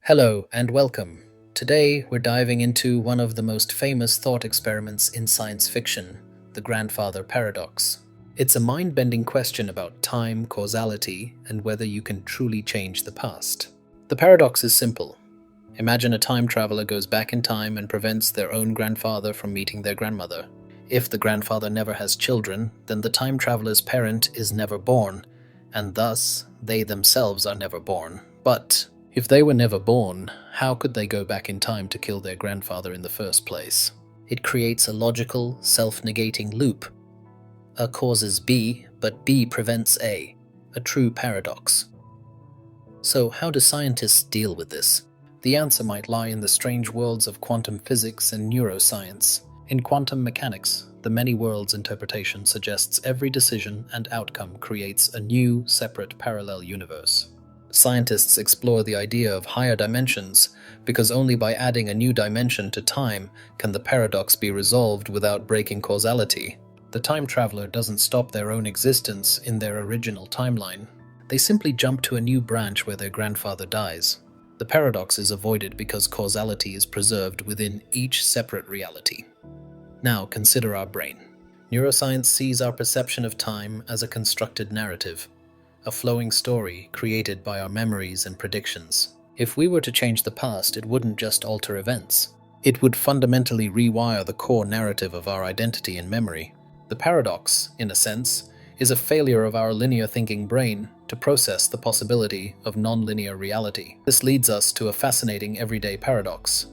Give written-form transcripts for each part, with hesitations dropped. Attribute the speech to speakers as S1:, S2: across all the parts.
S1: Hello and welcome. Today we're diving into one of the most famous thought experiments in science fiction, the grandfather paradox. It's a mind-bending question about time, causality, and whether you can truly change the past. The paradox is simple. Imagine a time traveler goes back in time and prevents their own grandfather from meeting their grandmother. If the grandfather never has children, then the time traveler's parent is never born, and thus they themselves are never born. But if they were never born, how could they go back in time to kill their grandfather in the first place? It creates a logical, self-negating loop. A causes B, but B prevents A true paradox. So how do scientists deal with this? The answer might lie in the strange worlds of quantum physics and neuroscience. In quantum mechanics, the many worlds interpretation suggests every decision and outcome creates a new, separate parallel universe. Scientists explore the idea of higher dimensions because only by adding a new dimension to time can the paradox be resolved without breaking causality. The time traveler doesn't stop their own existence in their original timeline. They simply jump to a new branch where their grandfather dies. The paradox is avoided because causality is preserved within each separate reality. Now consider our brain. Neuroscience sees our perception of time as a constructed narrative, a flowing story created by our memories and predictions. If we were to change the past, it wouldn't just alter events. It would fundamentally rewire the core narrative of our identity and memory. The paradox, in a sense, is a failure of our linear thinking brain to process the possibility of non-linear reality. This leads us to a fascinating everyday paradox.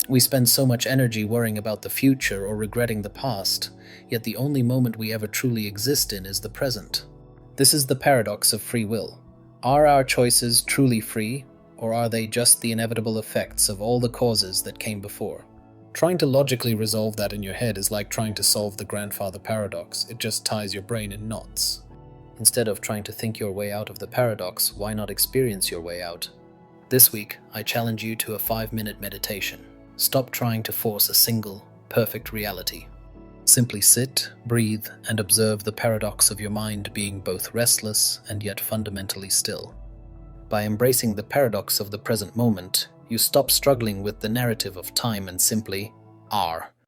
S1: We spend so much energy worrying about the future or regretting the past, yet the only moment we ever truly exist in is the present. This is the paradox of free will. Are our choices truly free, or are they just the inevitable effects of all the causes that came before? Trying to logically resolve that in your head is like trying to solve the grandfather paradox. It just ties your brain in knots. Instead of trying to think your way out of the paradox, why not experience your way out? This week, I challenge you to a 5-minute meditation. Stop trying to force a single, perfect reality. Simply sit, breathe, and observe the paradox of your mind being both restless and yet fundamentally still. By embracing the paradox of the present moment, you stop struggling with the narrative of time and simply are.